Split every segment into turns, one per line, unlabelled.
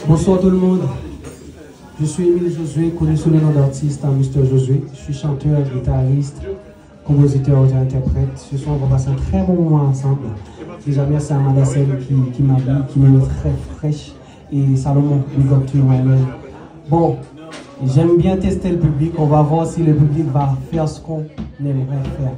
Bonsoir tout le monde. Je suis Émile Josué, connu sous le nom d'artiste Mr. Josué. Je suis chanteur, guitariste, compositeur et interprète. Ce soir, on va passer un très bon moment ensemble. Déjà, merci à Madacelle qui m'habille, qui me met très fraîche. Et Salomon, big up to you, my man. Bon, j'aime bien tester le public. On va voir si le public va faire ce qu'on aimerait faire.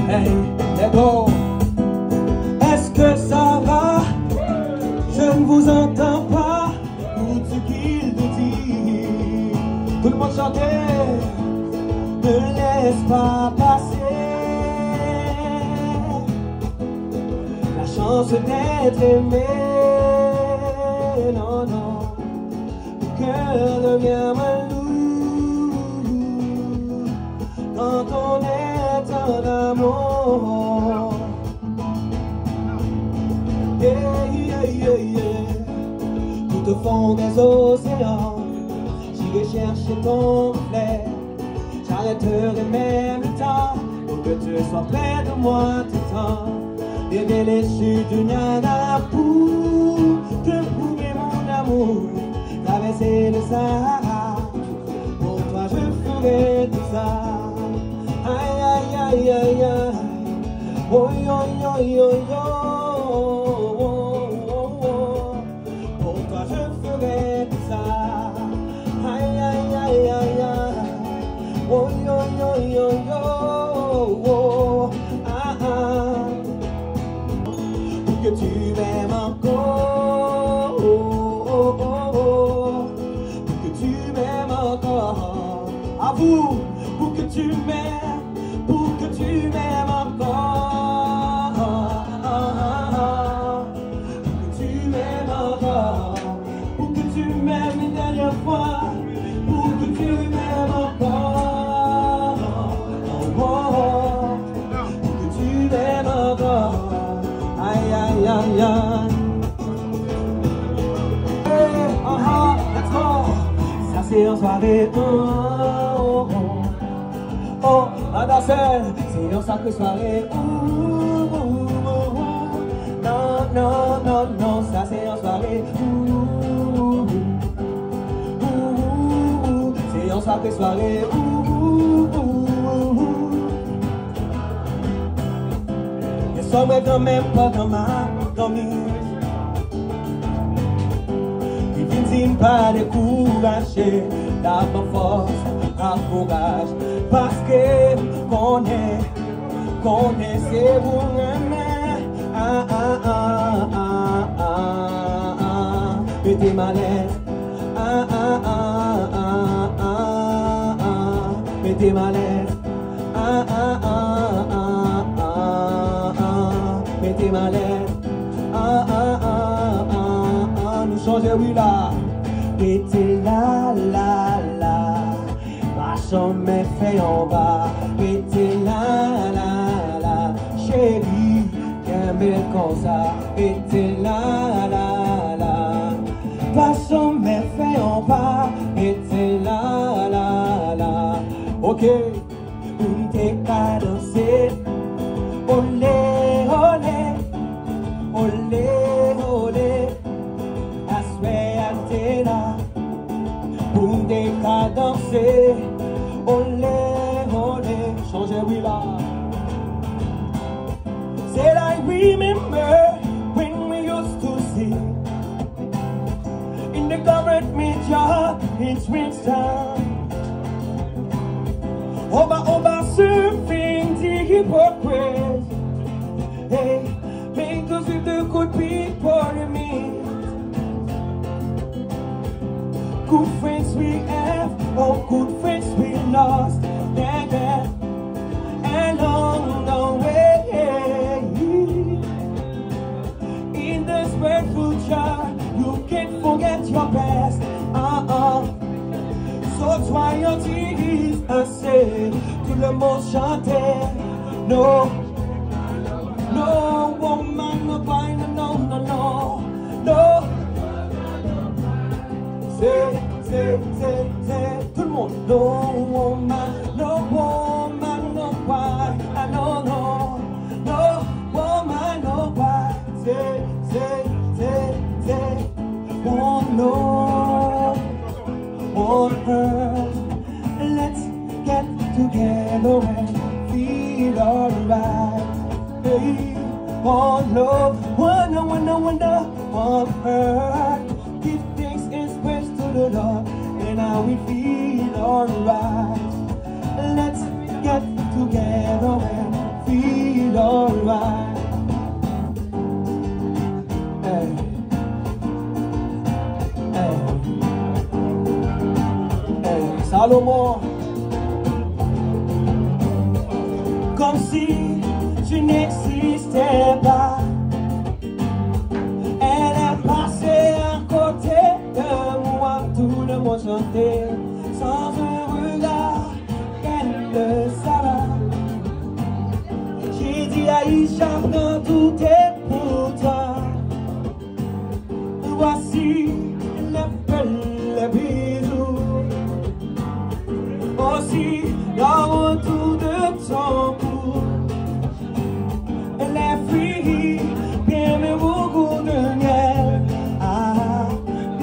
Hey, let's go. Est-ce que ça va? Je ne vous entends pas. Tout ce qu'il te dit. Tout le monde chantait. Ne laisse pas passer la chance d'être aimé. Non, non. Le cœur devient malou quand on est en amour. Yeah, yeah, yeah, yeah. Tout au fond des océans, j'irai chercher ton reflet. J'arrêterai même le temps pour que tu sois près de moi tout le temps. Bébé, les chutes du Niagara pour te prouver mon amour. Traverser le Sahara, pour toi je ferai tout ça. Aïe aïe aïe aïe aïe, oh yo yo yo yo, pour toi je ferai tout ça. Aïe aïe aïe aïe aïe, oh yo yo yo yo, ah ah, pour que tu m'aimes encore, pour que tu m'aimes encore, à vous, pour que tu m'aimes. Pour que tu m'aimes encore, pour que tu m'aimes encore, pour que tu m'aimes une dernière fois, pour que tu m'aimes encore, pour que tu m'aimes encore, aïe aïe aïe aïe. Hey, let's go. Ça c'est en soirée. Oh, Madacelle, c'est une sacrée soirée. Non, non, non, non, ça c'est une soirée. C'est une sacrée soirée. Et ça me quand même pas dans ma dormir. Il vient pas décourager, la force, la courage. Parce que connaît, c'est vous aimer. Ah ah ah ah ah ah, mettez ma lettre. Ah ah ah ah ah ah, mettez ma lettre. Ah ah ah ah ah ah, mettez ma lettre. Ah ah ah ah ah, nous changer oui là. Mettez la la la. Mais fait en bas, et t'es là, là, là, chérie, qu'un bel comme ça, et t'es là, là, là, passons mais fait en bas, et t'es là, là, là, ok, on t'est qu'à danser, olé, olé, olé, olé, à souhait à t'es là, on t'est qu'à danser. Olé, olé, changez oui là. Said I remember when we used to see in the covered media in springtime. Oba surfing the hypocrites. Hey, make us with the good people to meet. Good friends we have, oh good friends we lost, yeah, yeah, along the way. In this great future, you can't forget your past, So soyons assez, tout le monde chantait, non, No woman, no wine, no, no, no, no. Say, tout le monde. No woman, no wine, no, no, no woman, no wine. Say, one love, one earth. Let's get together and feel alright. Hey, one love, one earth. Give thanks and praise to the Lord, and now we feel alright. Let's get together and feel alright. Hey, hey, hey, Salomon. Comme si je n'existais pas. Elle est passée à côté de moi, tout le monde chantait sans un regard, elle le savait. J'ai dit Aïcha, quand tout est pour toi, voici les belles bisous, aussi le retour de ton cou. Les fruits, bien mes beaucoup de miel. Ah,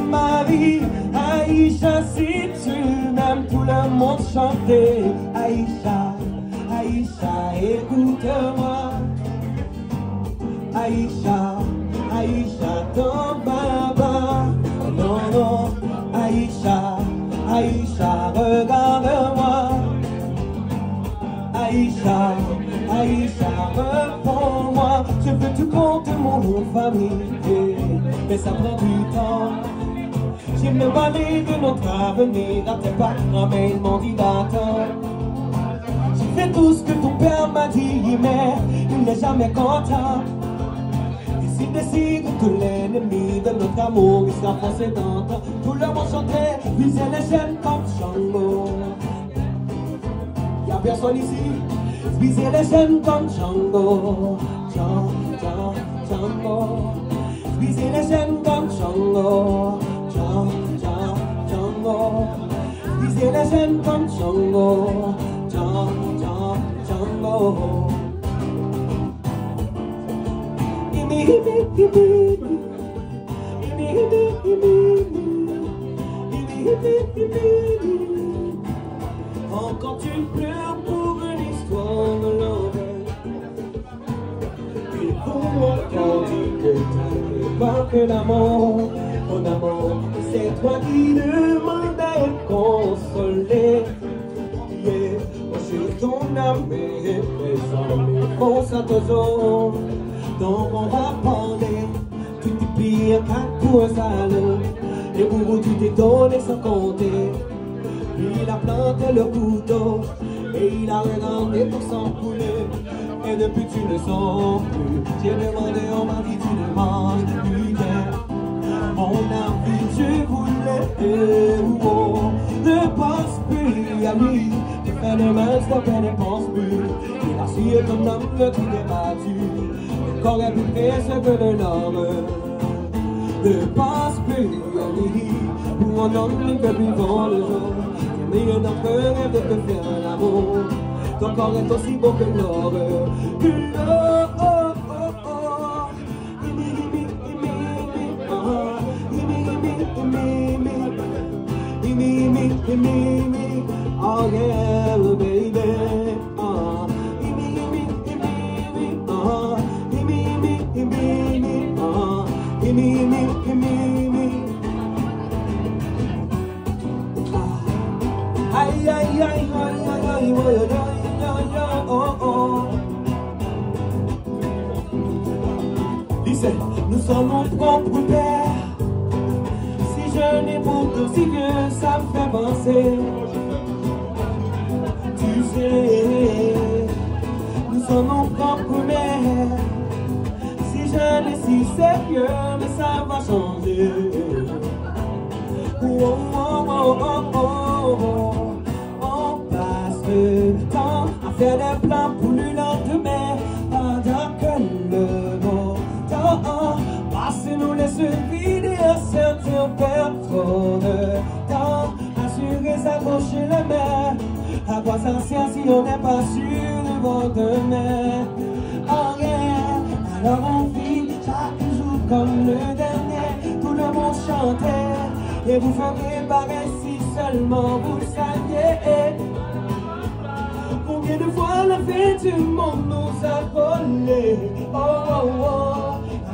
ma vie, Aïcha, si tu m'aimes, tout le monde chantait. Aïcha, Aïcha, écoute-moi. Aïcha, Aïcha, ton papa. Non, non, Aïcha, Aïcha, regarde-moi. Aïcha, Aïcha, réponds-moi. Je veux tout compter mon nom de famille, mais ça prend du temps. J'ai même parlé de notre avenir à tes parents, mais ils m'ont dit d'attendre. J'ai fait tout ce que ton père m'a dit, mais il n'est jamais content. Et s'il décide que l'ennemi de notre amour, il sera forcé d'entendre. Tout le monde chantait, briser les chaînes comme Django. Y'a personne ici, briser les chaînes comme Django. Django. Briser les chaînes comme Django. Django. Briser les chaînes comme Django. Django. Encore tu pleures pour une histoire de l'envers. Il faut encore dire que tu n'es pas que l'amour. Mon amour, c'est toi qui demandes à être consolé. Yeah. Moi je suis ton ami et mes amis font ça toujours. Donc on va parler. Tu t'es pire qu'un pour un salaud. Et pour tu t'es donné sans compter. Il a planté le couteau et il a regardé pour s'empouler. Et depuis tu ne sens plus. J'ai demandé, on m'a dit tu ne manges plus bien. Mon ami, je voulais ne pense plus à lui. Tu fais le mal, stop et ne pense plus. Il a su ton homme que tu n'es pas dû. Le corps est plus précieux que le homme. Ne pense plus à lui. Pour un homme qui peut plus voir le jour. Mais notre rêve de te faire l'amour. Ton corps est aussi beau que l'or. Que l'or. Me, oh yeah, baby. Aïe, aïe, aïe, aïe, aïe, oh. Listen, nous sommes mon propre père. Si je n'ai pour aussi vieux, ça me fait penser. Tu sais, nous sommes mon propre mère. Si je n'ai si sérieux, mais ça va changer. Oh, oh, oh, oh, oh. On passe le temps à faire des plans pour le lendemain, pendant que si on n'est pas sûr de votre demain. Oh yeah, alors on vit chaque jour comme le dernier. Tout le monde chantait et vous feriez pareil si seulement vous le saviez. Combien de fois la fin du monde nous a volé? Oh oh oh,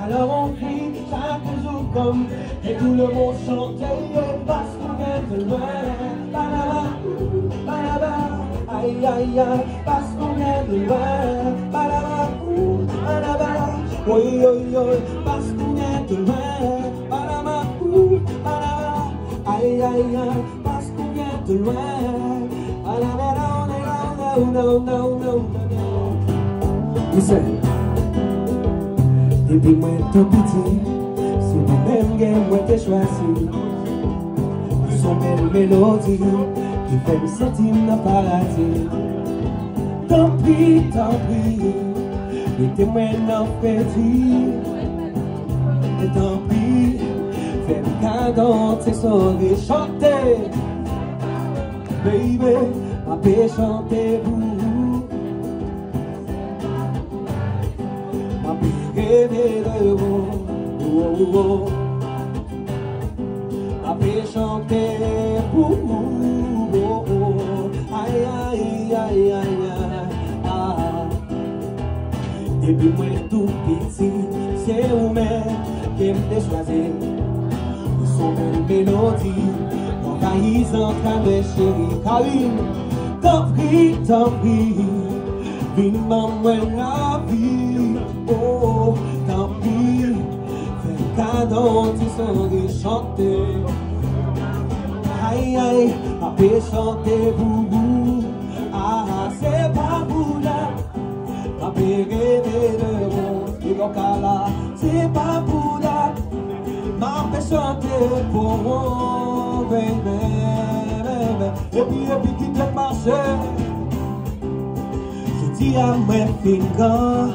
alors on vit chaque jour comme et tout le monde chantait parce qu'on vient de loin. Aïe aïe aïe, parce qu'on vient de loin. Oui oui oui, parce qu'on vient de loin. Aïe aïe aïe, parce qu'on vient de loin. No, no, no, no. Listen. Depuis moi tout petit, c'est le même game moi t'ai choisi. Son belle mélodie qui fait me sentir dans le paradis. Tant pis, mettez-moi dans le petit. Et tant pis, fais-moi cadeau, t'es sauvé, chanter. Baby, ma paix chantez-vous. Ma paix rêvez de vous. Oh, oh, oh. Ma paix chantez-vous. Oh, oh. Aïe, aïe, aïe, aïe, aïe. Ah. Depuis moi tout petit, c'est vous-même qui me choisi. Vous sont belle mélodie. Ils en train de chérie Karim. Tant pis, vivement moi la vie. Oh, tant pis, fais cadeau, tu sont de chanter. Aïe aïe, ma paix chanter boubou. Ah, c'est pas pour là. Ma paix rêver de vous. Et donc là, c'est pas pour là. Ma paix chanter pour moi, baby. Et puis qui te marche. Je dis à mes fingers,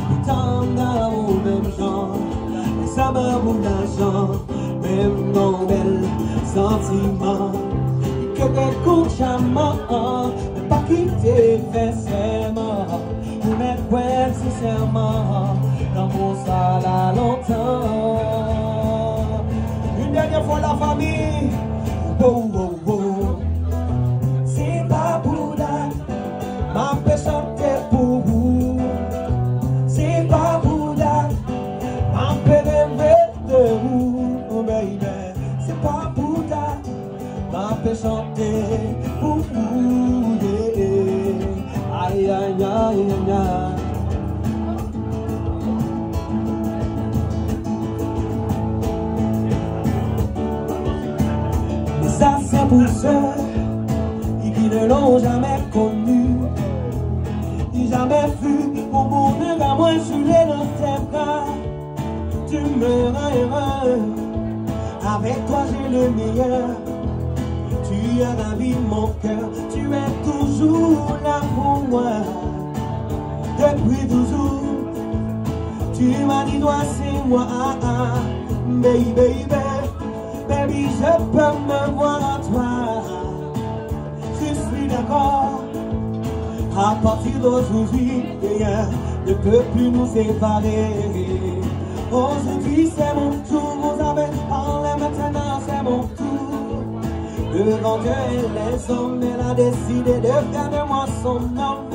le temps dans au même genre. Mais ça m'a mon argent, même mon bel sentiment. Que des coups charmants, mais pas quitter forcément. Ou mettre ouais sincèrement dans mon salle à longtemps. Une dernière fois la famille. Oh, oh, oh. C'est pas pour là, ma paix chanter pour vous. C'est pas pour là, ma paix rêver de vous. Oh baby, c'est pas pour là, ma paix chanter pour vous. Aïe aïe aïe aïe. Ça c'est pour ceux qui ne l'ont jamais connu, qui jamais vu mon bonheur à moi gelé dans tes bras. Tu me rends heureux, avec toi j'ai le meilleur. Tu as la vie mon cœur, tu es toujours là pour moi. Depuis toujours, tu m'as dit toi c'est moi, baby, baby. Baby, je peux me voir en toi. Je suis d'accord. À partir d'aujourd'hui, rien ne peut plus nous séparer. Aujourd'hui, c'est mon tour. Vous avez parlé maintenant, c'est mon tour. Devant Dieu et les hommes, elle a décidé de faire de moi son homme.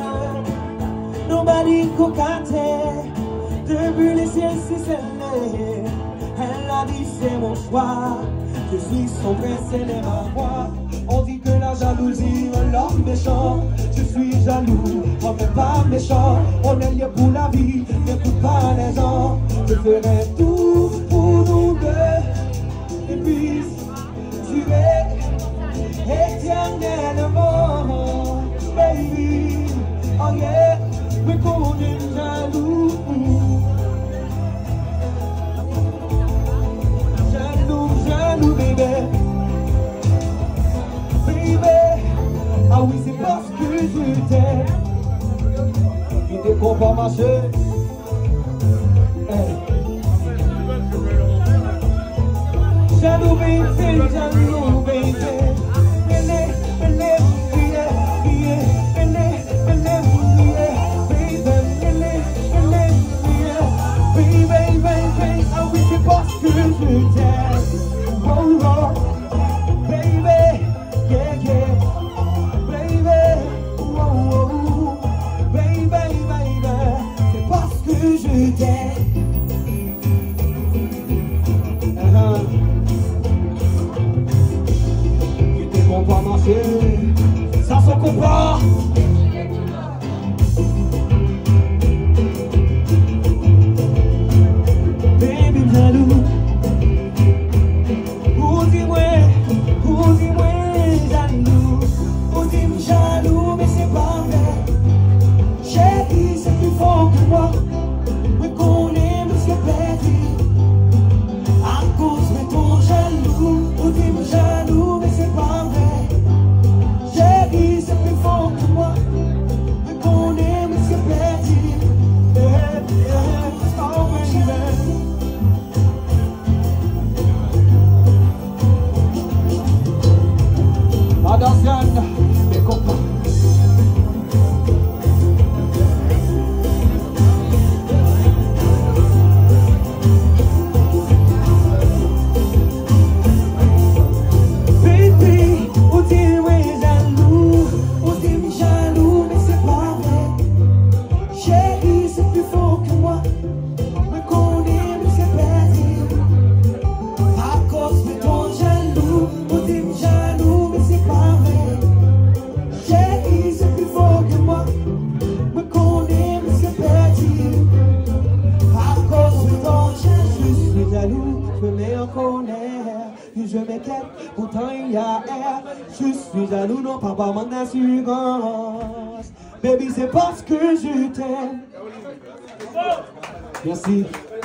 Nobody could depuis les ciels si scellés. Elle a dit c'est mon choix. Je suis son prince, elle est ma voix. On dit que la jalousie rend l'homme méchant. Je suis jaloux, on n'est pas méchant. On est lié pour la vie, n'écoute pas les gens. Je ferai tout pour nous deux. Et puis, tu es éternellement, baby. Oh yeah, mais qu'on est jaloux. Jaloux, bébé. Bébé. Ah oui, c'est parce que je t'aime. Il était qu'on va marcher. Jaloux, bébé, jaloux, bébé. Bébé, bébé, bébé, bébé. je t'aime. Tu t'es bon pour marcher, ça se compare. Baby jaloux, ou dis-moi jaloux, ou dis-moi jaloux, mais c'est pas vrai. Chérie, c'est plus fort que moi. Me connais, me suis perdu. À cause de ton jaloux, ou dis-moi jaloux, mais c'est pas vrai. Chérie, c'est plus fort que moi. Me connais, me suis perdu. Oh baby. Attention, mes copains. Je m'inquiète, pourtant il y a air. Je suis jaloux, non pas par manque d'assurance. Baby, c'est parce que je t'aime. Merci.